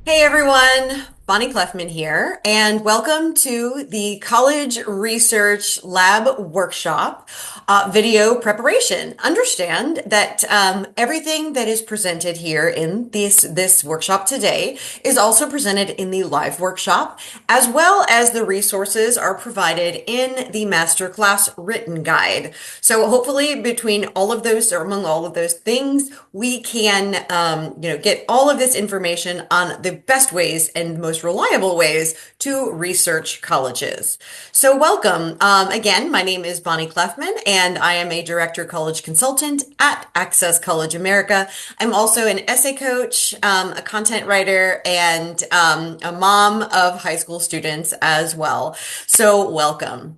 Hey everyone, Bonnie Kleffman here, and welcome to the College Research Lab Workshop video preparation. Understand that everything that is presented here in this workshop today is also presented in the live workshop, as well as the resources are provided in the Masterclass written guide. So hopefully between all of those, or among all of those things, we can get all of this information on the best ways and most reliable ways to research colleges. So welcome. Again, my name is Bonnie Kleffman, and I am a director college consultant at Access College America. I'm also an essay coach, a content writer, and a mom of high school students as well. So welcome.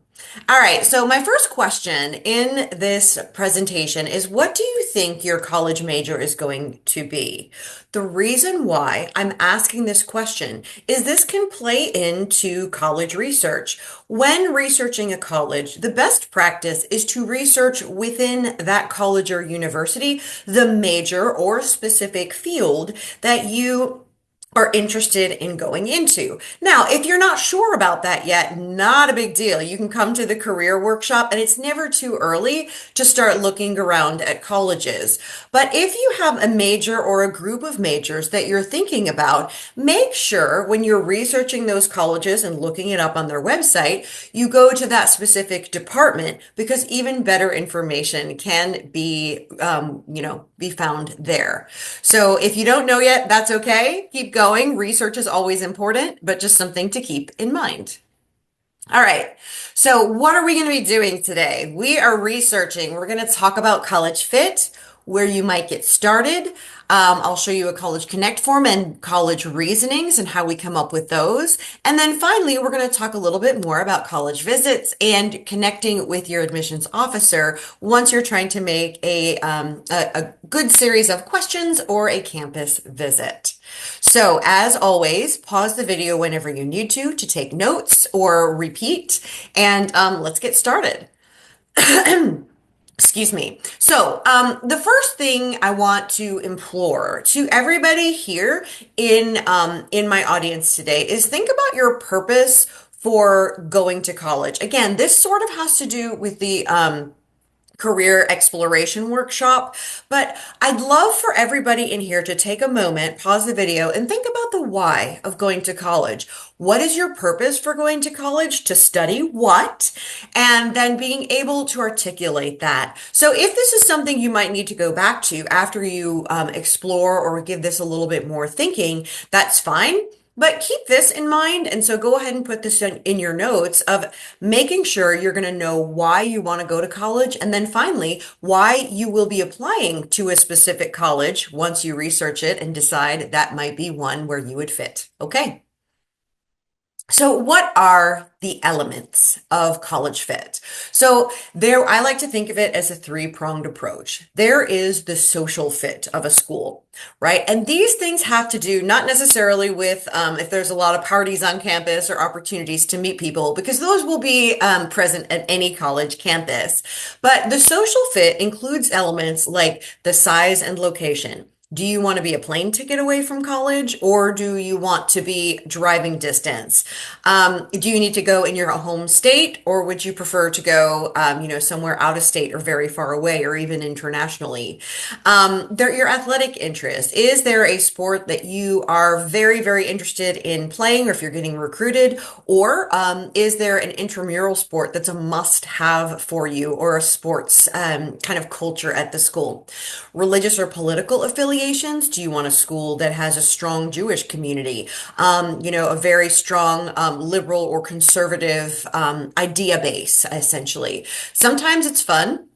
All right, so my first question in this presentation is, what do you think your college major is going to be? The reason why I'm asking this question is this can play into college research. When researching a college, the best practice is to research within that college or university the major or specific field that you are interested in going into. Now, if you're not sure about that yet, not a big deal. You can come to the career workshop, and it's never too early to start looking around at colleges. But if you have a major or a group of majors that you're thinking about, make sure when you're researching those colleges and looking it up on their website, you go to that specific department, because even better information can be found there. So if you don't know yet, that's okay. Keep going. Research is always important, but just something to keep in mind. All right. So what are we going to be doing today? We are researching. We're going to talk about College Fit, where you might get started. I'll show you a College Connect form and college reasonings and how we come up with those. And then finally, we're going to talk a little bit more about college visits and connecting with your admissions officer once you're trying to make a good series of questions or a campus visit. So as always, pause the video whenever you need to take notes or repeat, and let's get started. Excuse me. So, the first thing I want to implore to everybody here in my audience today is think about your purpose for going to college. Again, this sort of has to do with the career exploration workshop, but I'd love for everybody in here to take a moment, pause the video, and think about the why of going to college. What is your purpose for going to college? To study what? And then being able to articulate that. So if this is something you might need to go back to after you explore or give this a little bit more thinking, that's fine. But keep this in mind. And so go ahead and put this in your notes of making sure you're going to know why you want to go to college. And then finally, why you will be applying to a specific college once you research it and decide that might be one where you would fit. Okay. So what are the elements of college fit? So I like to think of it as a three-pronged approach. There is the social fit of a school, right? And these things have to do not necessarily with if there's a lot of parties on campus or opportunities to meet people, because those will be present at any college campus. But the social fit includes elements like the size and location. Do you want to be a plane ticket away from college, or do you want to be driving distance? Do you need to go in your home state, or would you prefer to go, somewhere out of state or very far away, or even internationally? Your athletic interest. Is there a sport that you are very, very interested in playing, or if you're getting recruited, or is there an intramural sport that's a must-have for you, or a sports kind of culture at the school? Religious or political affiliations? Do you want a school that has a strong Jewish community? A very strong liberal or conservative idea base, essentially. Sometimes it's fun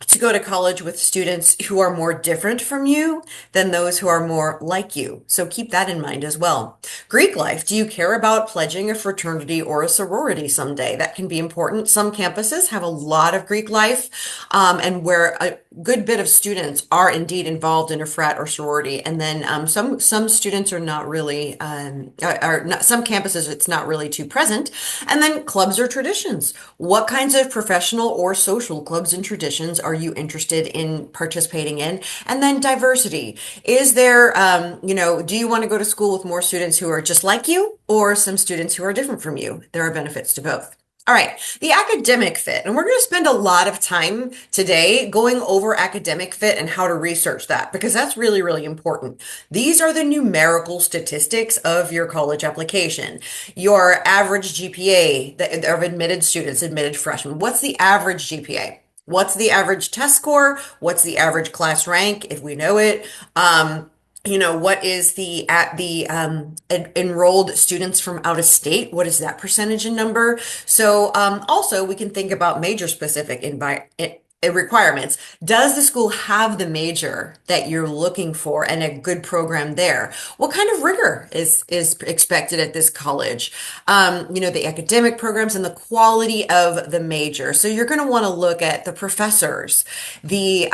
to go to college with students who are more different from you than those who are more like you. So keep that in mind as well. Greek life. Do you care about pledging a fraternity or a sorority someday? That can be important. Some campuses have a lot of Greek life, and where a good bit of students are indeed involved in a frat or sorority. And then some students are not really, some campuses it's not really too present. And then clubs or traditions. What kinds of professional or social clubs and traditions are you interested in participating in? And then diversity. Is there, do you want to go to school with more students who are just like you or some students who are different from you? There are benefits to both. All right, the academic fit. And we're going to spend a lot of time today going over academic fit and how to research that because that's really, really important. These are the numerical statistics of your college application. Your average GPA of admitted students, admitted freshmen. What's the average GPA? What's the average test score? What's the average class rank, if we know it? What is the at the enrolled students from out of state? What is that percentage and number? So also we can think about major specific requirements. Does the school have the major that you're looking for and a good program there? What kind of rigor is expected at this college? The academic programs and the quality of the major. So you're going to want to look at the professors, the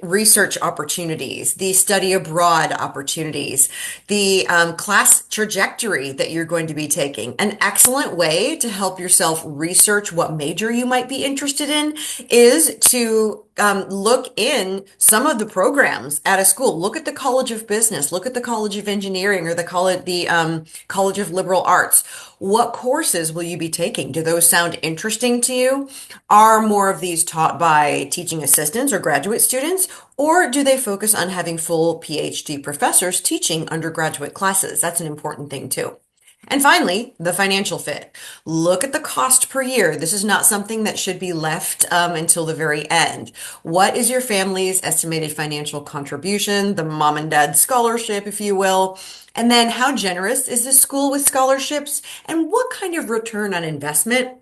research opportunities, the study abroad opportunities, the class trajectory that you're going to be taking. An excellent way to help yourself research what major you might be interested in is to look in some of the programs at a school. Look at the College of Business, look at the College of Engineering or the College of Liberal Arts. What courses will you be taking? Do those sound interesting to you? Are more of these taught by teaching assistants or graduate students, or do they focus on having full PhD professors teaching undergraduate classes? That's an important thing too. And finally, the financial fit. Look at the cost per year. This is not something that should be left until the very end. What is your family's estimated financial contribution, the mom and dad scholarship, if you will? And then how generous is the school with scholarships? And what kind of return on investment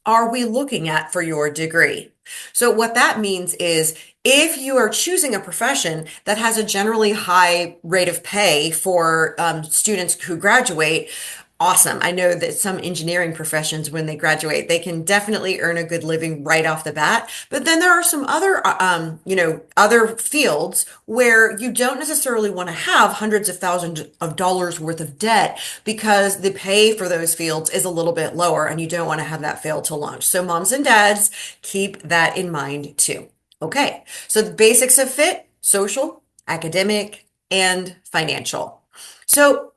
are we looking at for your degree? So what that means is if you are choosing a profession that has a generally high rate of pay for students who graduate, awesome. I know that some engineering professions, when they graduate, they can definitely earn a good living right off the bat. But then there are some other, other fields where you don't necessarily want to have hundreds of thousands of dollars worth of debt because the pay for those fields is a little bit lower and you don't want to have that fail to launch. So moms and dads, keep that in mind too. Okay, so the basics of fit: social, academic, and financial. So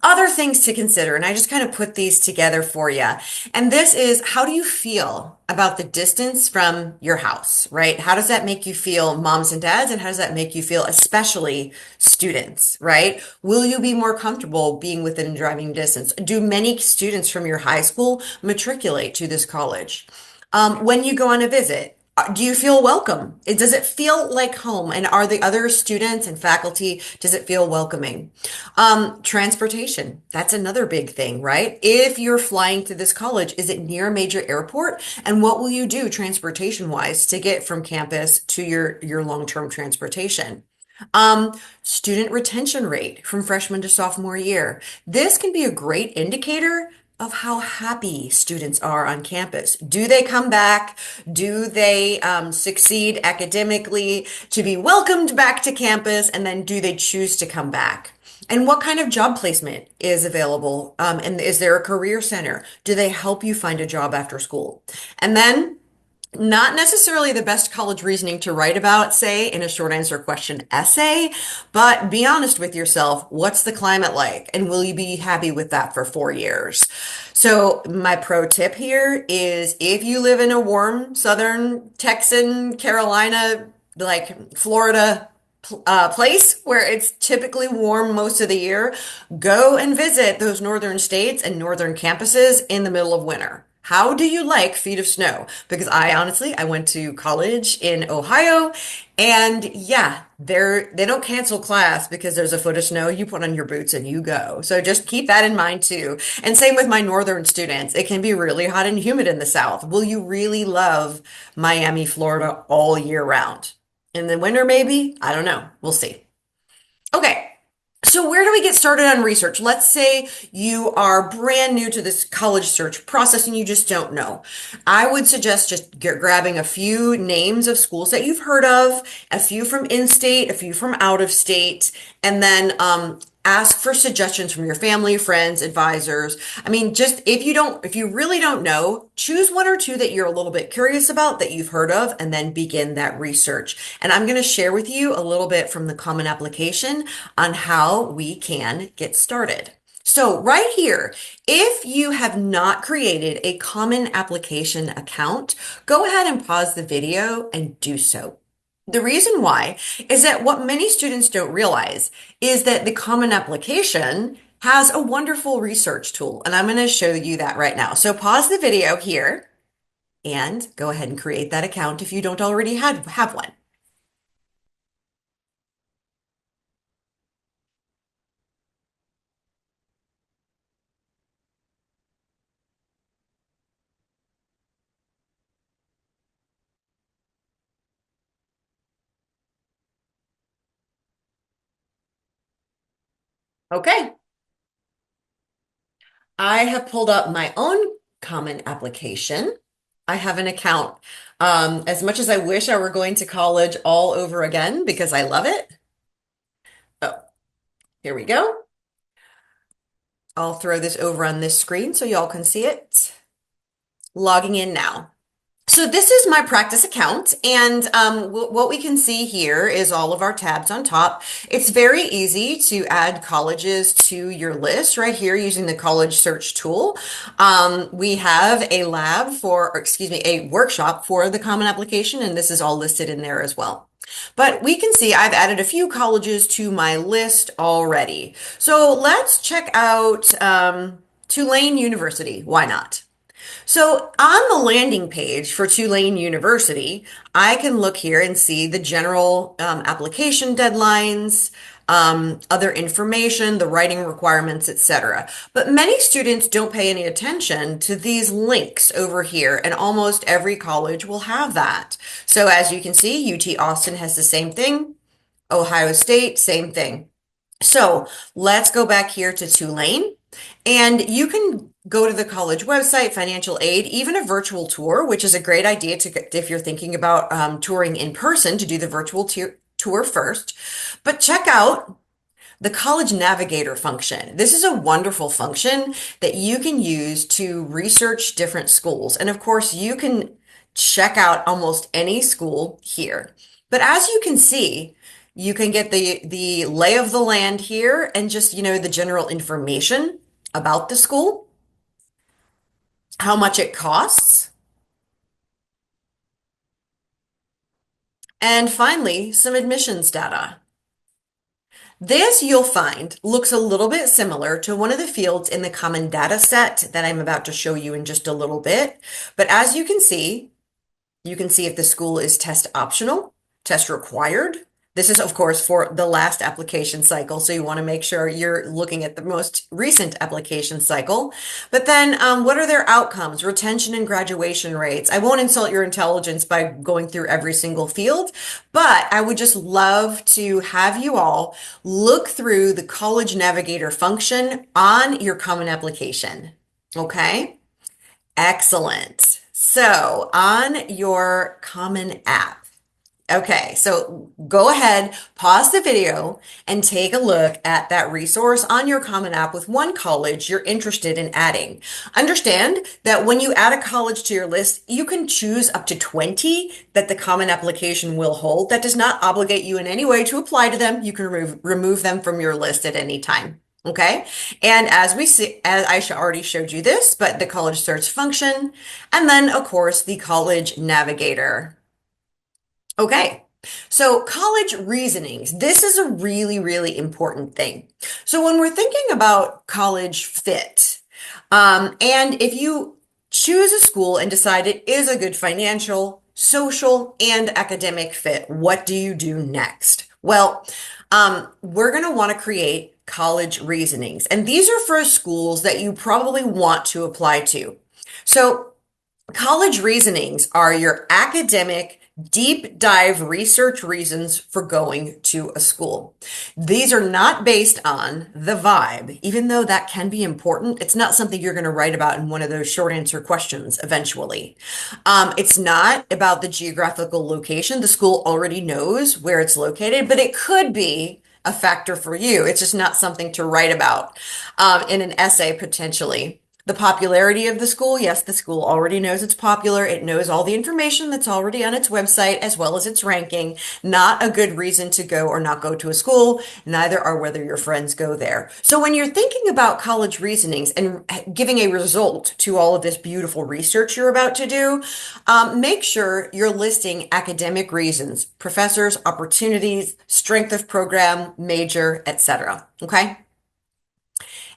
other things to consider, and I just kind of put these together for you. And this is, how do you feel about the distance from your house, right? How does that make you feel, moms and dads? And how does that make you feel, especially students, right? Will you be more comfortable being within driving distance? Do many students from your high school matriculate to this college? When you go on a visit, do you feel welcome? Does it feel like home? And are the other students and faculty, does it feel welcoming? Transportation, that's another big thing, right? If you're flying to this college, is it near a major airport? And what will you do transportation wise to get from campus to your long-term transportation? Student retention rate from freshman to sophomore year. This can be a great indicator of how happy students are on campus. Do they come back? Do they succeed academically to be welcomed back to campus? And then do they choose to come back? And what kind of job placement is available? And is there a career center? Do they help you find a job after school? And then not necessarily the best college reasoning to write about, say, in a short answer question essay, but be honest with yourself. What's the climate like? And will you be happy with that for 4 years? So my pro tip here is if you live in a warm southern Texan, Carolina, like Florida place where it's typically warm most of the year, go and visit those northern states and northern campuses in the middle of winter. How do you like feet of snow? Because I went to college in Ohio and yeah, they don't cancel class because there's a foot of snow. You put on your boots and you go. So just keep that in mind too. And same with my northern students. It can be really hot and humid in the South. Will you really love Miami, Florida all year round? In the winter, maybe? I don't know. We'll see. Okay. So where do we get started on research? Let's say you are brand new to this college search process and you just don't know. I would suggest just grabbing a few names of schools that you've heard of, a few from in-state, a few from out of state, and then Ask for suggestions from your family, friends, advisors. I mean, just if you really don't know, choose one or two that you're a little bit curious about that you've heard of, and then begin that research. And I'm going to share with you a little bit from the Common Application on how we can get started. So right here, if you have not created a Common Application account, go ahead and pause the video and do so. The reason why is that what many students don't realize is that the Common Application has a wonderful research tool, and I'm going to show you that right now. So pause the video here and go ahead and create that account if you don't already have one. Okay, I have pulled up my own Common Application. I have an account. As much as I wish I were going to college all over again because I love it. Oh, here we go. I'll throw this over on this screen so y'all can see it. Logging in now. So this is my practice account, and what we can see here is all of our tabs on top. It's very easy to add colleges to your list right here using the college search tool. We have a lab for, or excuse me, a workshop for the Common Application, and this is all listed in there as well. But we can see I've added a few colleges to my list already. So let's check out Tulane University. Why not? So on the landing page for Tulane University, I can look here and see the general application deadlines, other information, the writing requirements, etc. But many students don't pay any attention to these links over here, and almost every college will have that. So as you can see, UT Austin has the same thing. Ohio State, same thing. So let's go back here to Tulane, and you can go to the college website, financial aid, even a virtual tour, which is a great idea to if you're thinking about touring in person, to do the virtual tour first. But check out the College Navigator function. This is a wonderful function that you can use to research different schools. And of course, you can check out almost any school here. But as you can see, you can get the lay of the land here and just, the general information about the school, how much it costs, and finally, some admissions data. This you'll find looks a little bit similar to one of the fields in the common data set that I'm about to show you in just a little bit. But as you can see if the school is test optional, test required. This is, of course, for the last application cycle, so you want to make sure you're looking at the most recent application cycle. But then, what are their outcomes, retention and graduation rates? I won't insult your intelligence by going through every single field, but I would just love to have you all look through the College Navigator function on your Common Application. Okay? Excellent. So on your Common App, okay, so go ahead, pause the video, and take a look at that resource on your Common App with one college you're interested in adding. Understand that when you add a college to your list, you can choose up to 20 that the Common Application will hold. That does not obligate you in any way to apply to them. You can remove them from your list at any time. Okay. And as we see, as I already showed you this, but the college search function, and then of course the college navigator. Okay. So college reasonings, this is a really, really important thing. So when we're thinking about college fit, and if you choose a school and decide it is a good financial, social, and academic fit, what do you do next? Well, we're going to want to create college reasonings. And these are for schools that you probably want to apply to. So college reasonings are your academic deep dive research reasons for going to a school. These are not based on the vibe, even though that can be important. It's not something you're going to write about in one of those short answer questions eventually. It's not about the geographical location. The school already knows where it's located, but it could be a factor for you. It's just not something to write about in an essay potentially. The popularity of the school, yes, the school already knows it's popular. It knows all the information that's already on its website as well as its ranking. Not a good reason to go or not go to a school. Neither are whether your friends go there. So when you're thinking about college reasonings and giving a result to all of this beautiful research you're about to do, make sure you're listing academic reasons, professors, opportunities, strength of program, major, etc. Okay?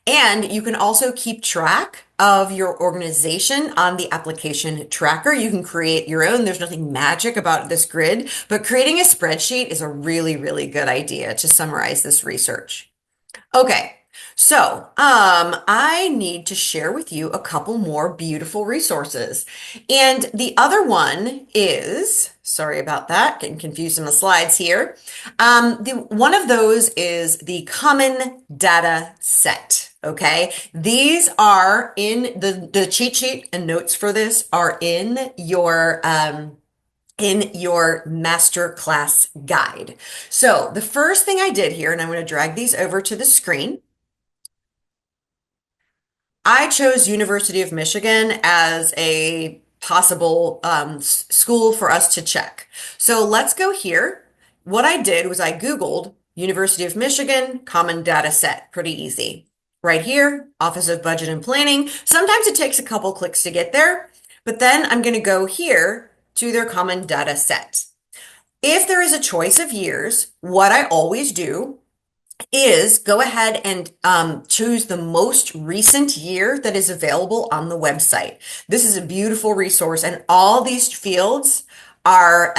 And you can also keep track of your organization on the application tracker. You can create your own. There's nothing magic about this grid, but creating a spreadsheet is a really, really good idea to summarize this research. Okay, so I need to share with you a couple more beautiful resources. And the other one is, sorry about that, getting confused in the slides here. One of those is the Common Data Set. Okay, these are in the cheat sheet and notes for this are in your Masterclass guide. So the first thing I did here, and I'm going to drag these over to the screen. I chose University of Michigan as a possible school for us to check. So let's go here. What I did was I Googled University of Michigan Common Data Set. Pretty easy. Right here, Office of Budget and Planning. Sometimes it takes a couple clicks to get there, but then I'm going to go here to their Common Data Set. If there is a choice of years, what I always do is go ahead and choose the most recent year that is available on the website. This is a beautiful resource, and all these fields are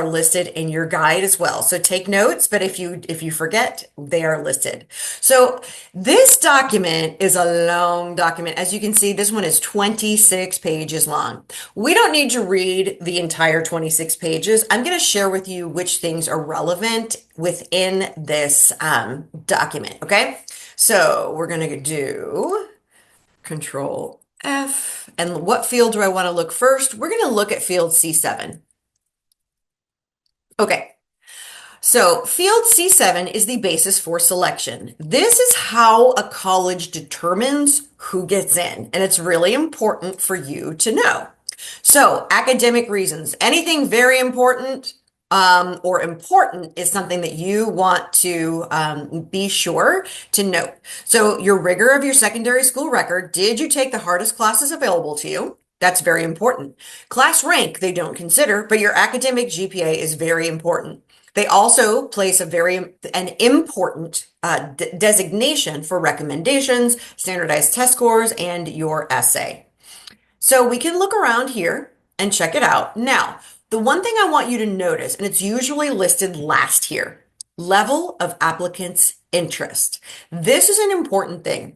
listed in your guide as well. So take notes, but if you forget, they are listed. So this document is a long document. As you can see, this one is 26 pages long. We don't need to read the entire 26 pages. I'm going to share with you which things are relevant within this document. Okay, so we're going to do Control F. And what field do I want to look first? We're going to look at field C7. Okay, so field C7 is the basis for selection. This is how a college determines who gets in, and it's really important for you to know. So academic reasons, anything very important or important is something that you want to be sure to note. So your rigor of your secondary school record, did you take the hardest classes available to you? That's very important. Class rank, they don't consider, but your academic GPA is very important. They also place an important designation for recommendations, standardized test scores, and your essay. So we can look around here and check it out. Now, the one thing I want you to notice, and it's usually listed last here, level of applicants' interest. This is an important thing.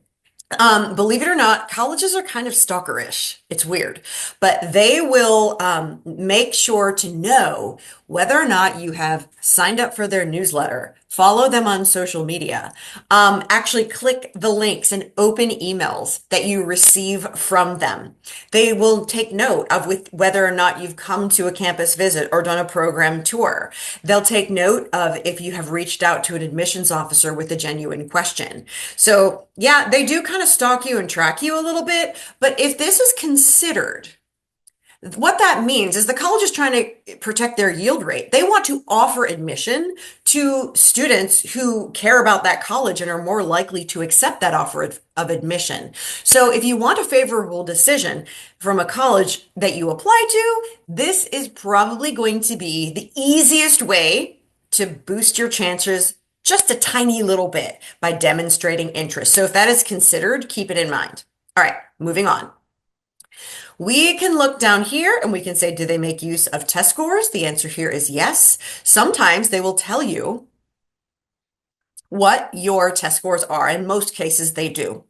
Believe it or not, colleges are kind of stalkerish. It's weird, but they will make sure to know whether or not you have signed up for their newsletter, follow them on social media, actually click the links and open emails that you receive from them. They will take note of whether or not you've come to a campus visit or done a program tour. They'll take note of if you have reached out to an admissions officer with a genuine question. So yeah, they do kind of stalk you and track you a little bit, but if this is considered, what that means is the college is trying to protect their yield rate. They want to offer admission to students who care about that college and are more likely to accept that offer of admission. So if you want a favorable decision from a college that you apply to, this is probably going to be the easiest way to boost your chances just a tiny little bit by demonstrating interest. So if that is considered, keep it in mind. All right, moving on. We can look down here and we can say, do they make use of test scores? The answer here is yes. Sometimes they will tell you what your test scores are. In most cases, they do.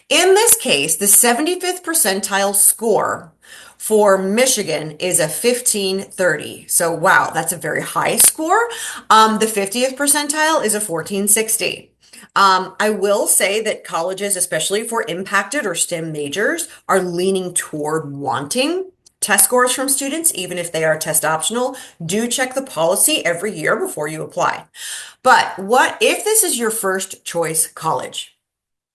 In this case, the 75th percentile score for Michigan is a 1530. So wow, that's a very high score. The 50th percentile is a 1460. I will say that colleges, especially for impacted or STEM majors, are leaning toward wanting test scores from students, even if they are test optional. Do check the policy every year before you apply. But what if this is your first choice college?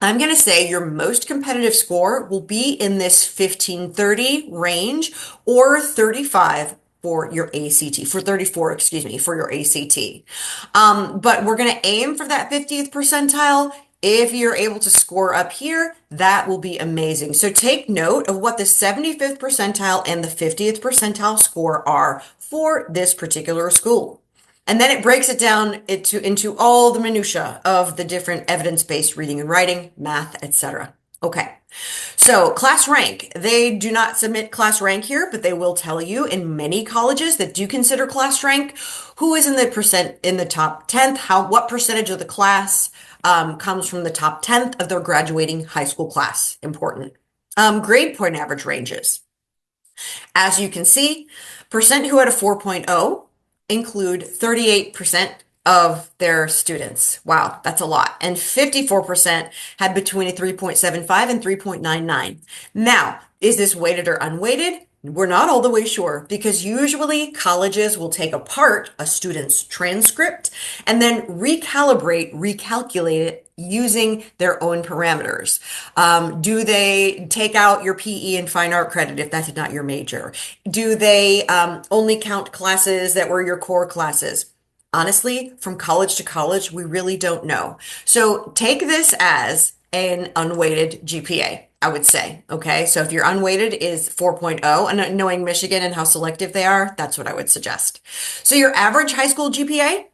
I'm going to say your most competitive score will be in this 1530 range or 35 for your ACT, for 34, excuse me, for your ACT. But we're going to aim for that 50th percentile. If you're able to score up here, that will be amazing. So take note of what the 75th percentile and the 50th percentile score are for this particular school. And then it breaks it down into all the minutia of the different evidence-based reading and writing, math, etc. Okay. So class rank, they do not submit class rank here, but they will tell you in many colleges that do consider class rank who is in the top 10th, what percentage of the class comes from the top 10th of their graduating high school class. Important. Grade point average ranges. As you can see, percent who had a 4.0 include 38% of their students. Wow, that's a lot. And 54% had between a 3.75 and 3.99. Now, is this weighted or unweighted? We're not all the way sure because usually colleges will take apart a student's transcript and then recalculate it using their own parameters. Do they take out your PE and fine art credit if that's not your major? Do they only count classes that were your core classes? Honestly, from college to college, we really don't know. So take this as an unweighted GPA, I would say. Okay. So if your unweighted is 4.0, and knowing Michigan and how selective they are, that's what I would suggest. So your average high school GPA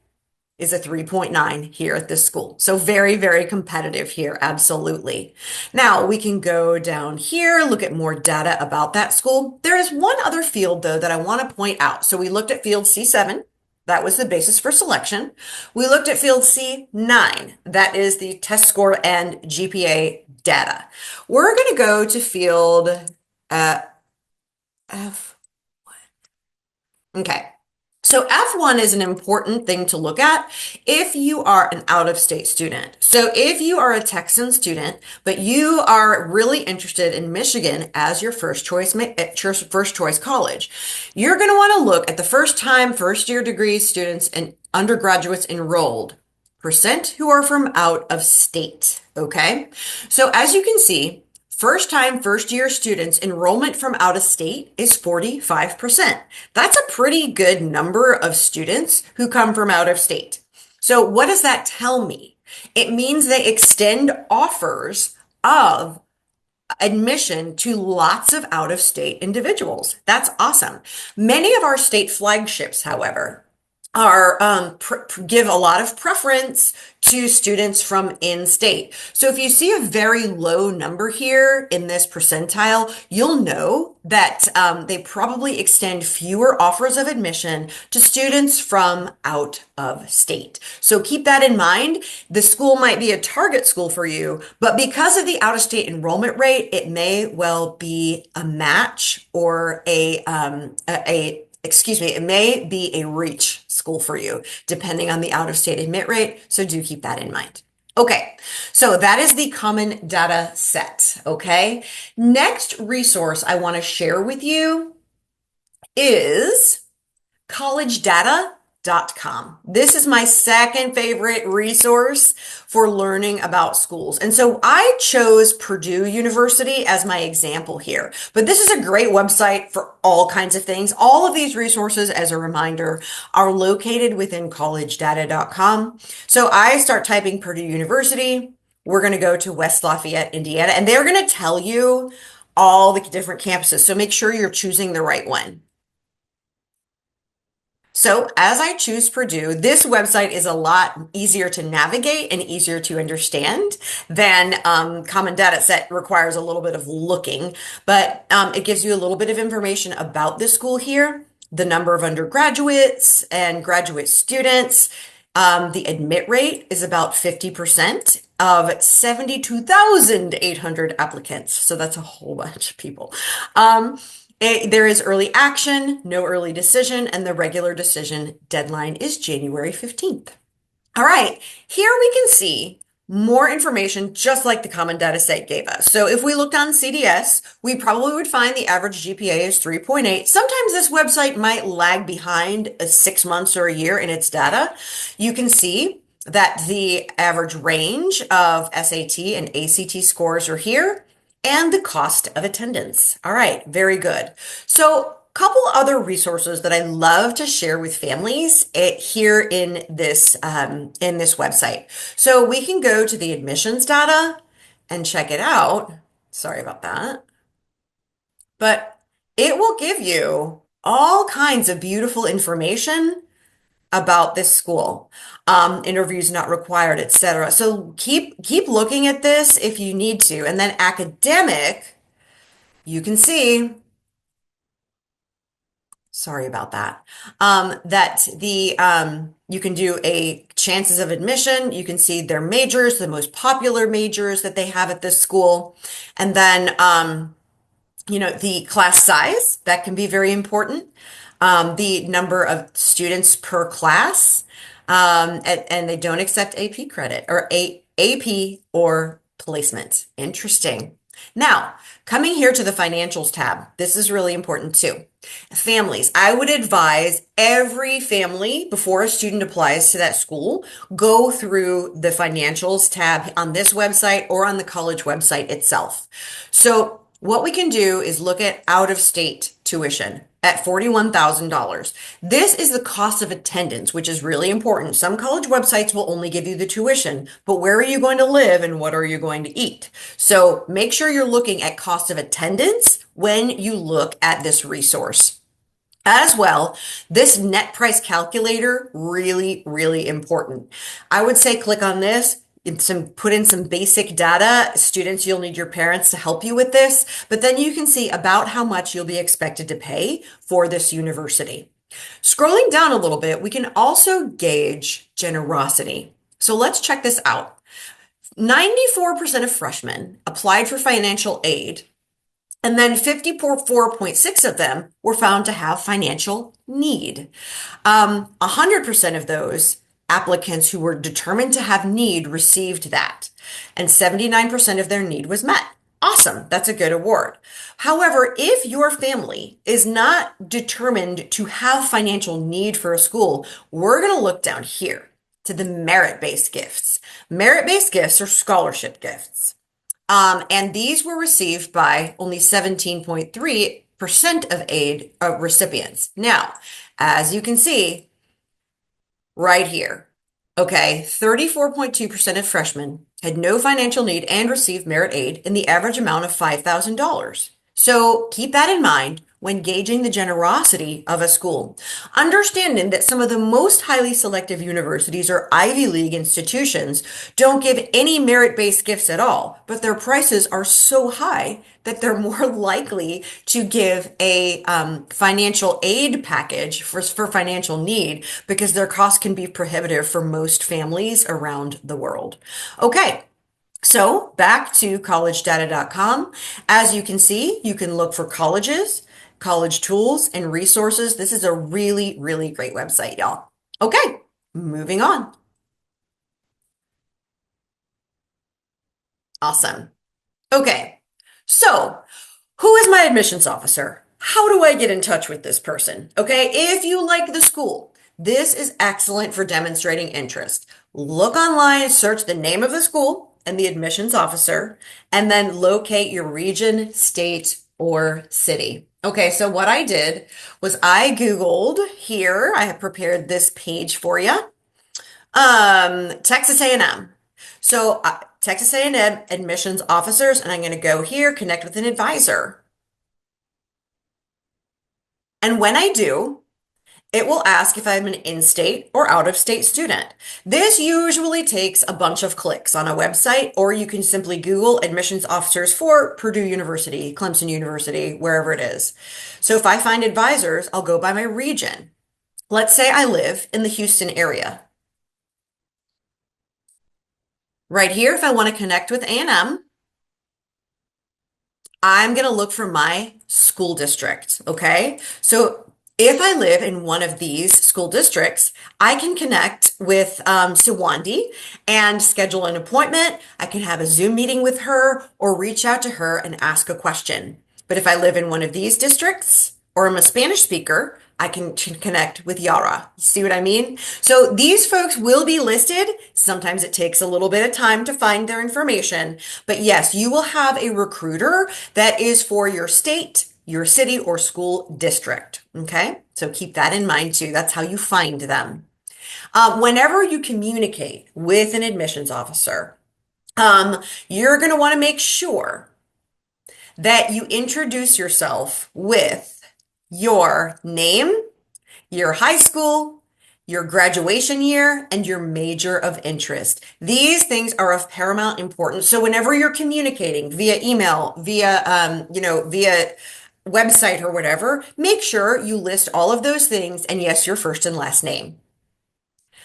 is a 3.9 here at this school. So very, very competitive here. Absolutely. Now we can go down here, look at more data about that school. There is one other field though that I want to point out. So we looked at field C7. That was the basis for selection. We looked at field C9. That is the test score and GPA data. We're going to go to field F. Okay. So F1 is an important thing to look at if you are an out-of-state student. So if you are a Texan student, but you are really interested in Michigan as your first choice college, you're going to want to look at the first-year degree students and undergraduates enrolled, percent who are from out of state. Okay. So as you can see, first-year students enrollment from out of state is 45%. That's a pretty good number of students who come from out of state. So what does that tell me? It means they extend offers of admission to lots of out-of-state individuals. That's awesome. Many of our state flagships, however, give a lot of preference to students from in-state. So if you see a very low number here in this percentile, you'll know that they probably extend fewer offers of admission to students from out of state. So keep that in mind. The school might be a target school for you, but because of the out-of-state enrollment rate, it may well be a match or it may be a reach school for you, depending on the out-of-state admit rate. So do keep that in mind. Okay, so that is the common data set. Okay, next resource I want to share with you is collegedata.com. This is my second favorite resource for learning about schools. And so I chose Purdue University as my example here, but this is a great website for all kinds of things. All of these resources, as a reminder, are located within collegedata.com. So I start typing Purdue University. We're going to go to West Lafayette, Indiana, and they're going to tell you all the different campuses. So make sure you're choosing the right one. So as I choose Purdue, this website is a lot easier to navigate and easier to understand than Common Data Set requires a little bit of looking, but it gives you a little bit of information about the school here, the number of undergraduates and graduate students. The admit rate is about 50% of 72,800 applicants. So that's a whole bunch of people. There is early action, no early decision, and the regular decision deadline is January 15th. All right, here we can see more information, just like the common data set gave us. So if we looked on CDS, we probably would find the average GPA is 3.8. Sometimes this website might lag behind 6 months or a year in its data. You can see that the average range of SAT and ACT scores are here and the cost of attendance. All right, very good. So couple other resources that I love to share with families here in this website. So we can go to the admissions data and check it out. Sorry about that. But it will give you all kinds of beautiful information about this school. Interviews not required, etc. So keep looking at this if you need to. And then academic, you can see, sorry about that. That the you can do a chances of admission. You can see their majors, the most popular majors that they have at this school. And then the class size, that can be very important. The number of students per class, and they don't accept AP credit or AP or placement. Interesting. Now, coming here to the financials tab, this is really important too. Families, I would advise every family before a student applies to that school, go through the financials tab on this website or on the college website itself. So what we can do is look at out of state tuition at $41,000. This is the cost of attendance, which is really important. Some college websites will only give you the tuition, but where are you going to live and what are you going to eat? So make sure you're looking at cost of attendance when you look at this resource. As well, this net price calculator, really, really important. I would say click on this. Put in some basic data. Students, you'll need your parents to help you with this, but then you can see about how much you'll be expected to pay for this university. Scrolling down a little bit, we can also gauge generosity. So let's check this out. 94% of freshmen applied for financial aid, and then 54.6 of them were found to have financial need. 100% of those applicants who were determined to have need received that, and 79% of their need was met. Awesome. That's a good award. However, if your family is not determined to have financial need for a school, we're going to look down here to the merit-based gifts. Merit-based gifts are scholarship gifts. And these were received by only 17.3% of aid recipients. Now, as you can see, right here. Okay, 34.2% of freshmen had no financial need and received merit aid in the average amount of $5,000. So keep that in mind when gauging the generosity of a school. Understanding that some of the most highly selective universities or Ivy League institutions don't give any merit-based gifts at all, but their prices are so high that they're more likely to give a financial aid package for financial need because their costs can be prohibitive for most families around the world. Okay. So back to collegedata.com. As you can see, you can look for colleges, college tools, and resources. This is a really, really great website, y'all. Okay, moving on. Awesome. Okay, so who is my admissions officer? How do I get in touch with this person? Okay, if you like the school, this is excellent for demonstrating interest. Look online, search the name of the school and the admissions officer, and then locate your region, state, or city. Okay, so what I did was I Googled here, I have prepared this page for you, Texas A&M. So Texas A&M admissions officers, and I'm going to go here, connect with an advisor. And when I do, it will ask if I'm an in-state or out-of-state student. This usually takes a bunch of clicks on a website, or you can simply Google admissions officers for Purdue University, Clemson University, wherever it is. So if I find advisors, I'll go by my region. Let's say I live in the Houston area. Right here, if I want to connect with A&M, I'm going to look for my school district, okay? So If I live in one of these school districts, I can connect with Sawandi and schedule an appointment. I can have a Zoom meeting with her or reach out to her and ask a question. But if I live in one of these districts or I'm a Spanish speaker, I can connect with Yara. You see what I mean? So these folks will be listed. Sometimes it takes a little bit of time to find their information. But yes, you will have a recruiter that is for your state, your city, or school district. Okay? So keep that in mind too. That's how you find them. Whenever you communicate with an admissions officer, you're going to want to make sure that you introduce yourself with your name, your high school, your graduation year, and your major of interest. These things are of paramount importance. So whenever you're communicating via email, via website or whatever, make sure you list all of those things and yes, your first and last name.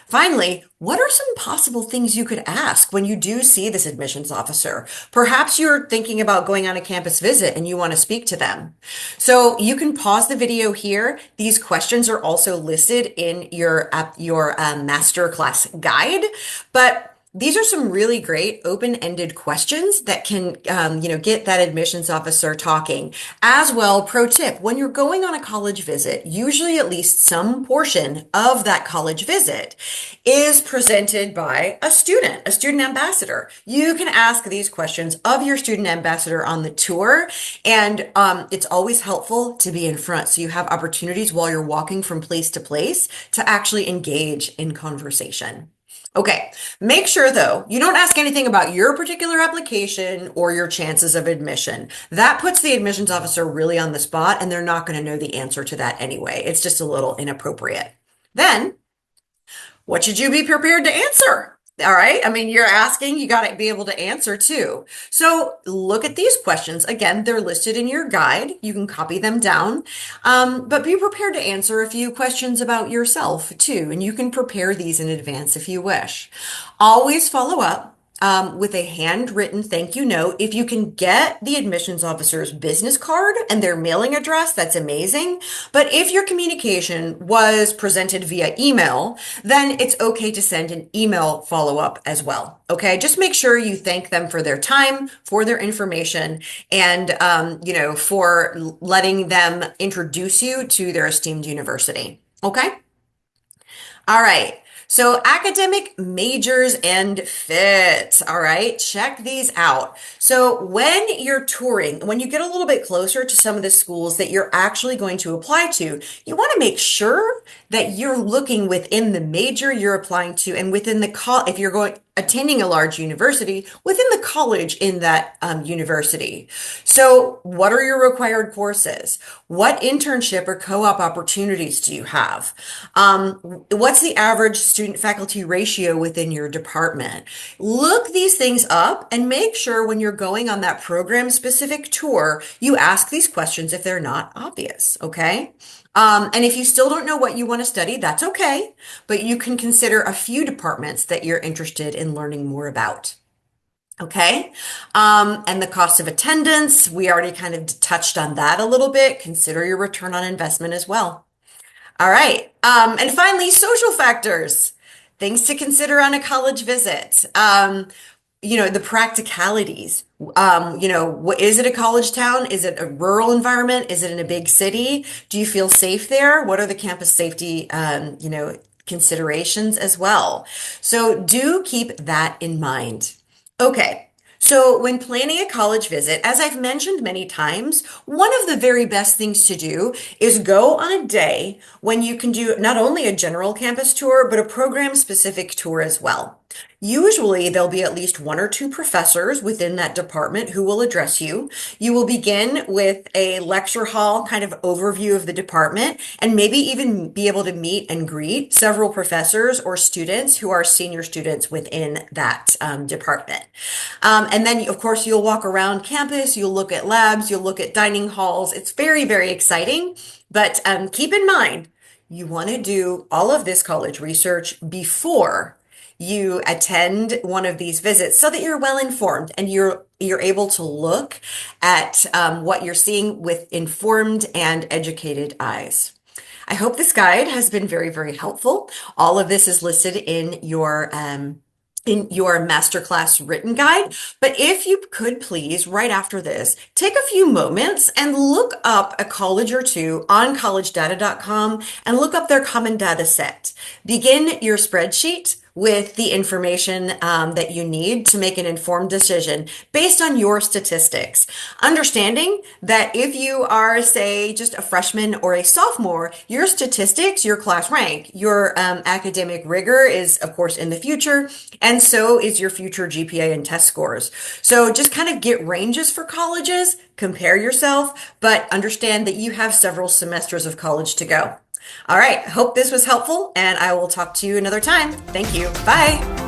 Finally, what are some possible things you could ask when you do see this admissions officer? Perhaps you're thinking about going on a campus visit and you want to speak to them. So you can pause the video here. These questions are also listed in your masterclass guide, but these are some really great open-ended questions that can, get that admissions officer talking. As well, pro tip, when you're going on a college visit, usually at least some portion of that college visit is presented by a student ambassador. You can ask these questions of your student ambassador on the tour, and it's always helpful to be in front so you have opportunities while you're walking from place to place to actually engage in conversation. Okay, make sure though, you don't ask anything about your particular application or your chances of admission. That puts the admissions officer really on the spot and they're not going to know the answer to that anyway. It's just a little inappropriate. Then, what should you be prepared to answer? All right. I mean, you're asking, you got to be able to answer too. So look at these questions. Again, they're listed in your guide. You can copy them down, but be prepared to answer a few questions about yourself too. And you can prepare these in advance if you wish. Always follow up with a handwritten thank you note. If you can get the admissions officer's business card and their mailing address, that's amazing. But if your communication was presented via email, then it's okay to send an email follow-up as well. Okay, just make sure you thank them for their time, for their information, and for letting them introduce you to their esteemed university. Okay? All right. So academic majors and fit. All right. Check these out. So when you're touring, when you get a little bit closer to some of the schools that you're actually going to apply to, you want to make sure that you're looking within the major you're applying to and within if you're attending a large university, within the college in that university. So what are your required courses? What internship or co-op opportunities do you have? What's the average student faculty ratio within your department? Look these things up and make sure when you're going on that program specific tour, you ask these questions if they're not obvious, okay? And if you still don't know what you want to study, that's okay, but you can consider a few departments that you're interested in learning more about. Okay. And the cost of attendance, we already kind of touched on that a little bit. Consider your return on investment as well. All right. And finally, social factors, things to consider on a college visit. The practicalities. Is it a college town? Is it a rural environment? Is it in a big city? Do you feel safe there? What are the campus safety, considerations as well? So do keep that in mind. Okay. So when planning a college visit, as I've mentioned many times, one of the very best things to do is go on a day when you can do not only a general campus tour, but a program specific tour as well. Usually there'll be at least one or two professors within that department who will address you. You will begin with a lecture hall kind of overview of the department and maybe even be able to meet and greet several professors or students who are senior students within that department. And then, of course, you'll walk around campus, you'll look at labs, you'll look at dining halls. It's very, very exciting. But keep in mind, you want to do all of this college research before you attend one of these visits so that you're well informed and you're able to look at what you're seeing with informed and educated eyes. I hope this guide has been very, very helpful. All of this is listed in your masterclass written guide. But if you could please, right after this, take a few moments and look up a college or two on collegedata.com and look up their common data set. Begin your spreadsheet with the information that you need to make an informed decision based on your statistics. Understanding that if you are, say, just a freshman or a sophomore, your statistics, your class rank, your academic rigor is, of course, in the future, and so is your future GPA and test scores. So just kind of get ranges for colleges, compare yourself, but understand that you have several semesters of college to go. All right, hope this was helpful, and I will talk to you another time. Thank you. Bye.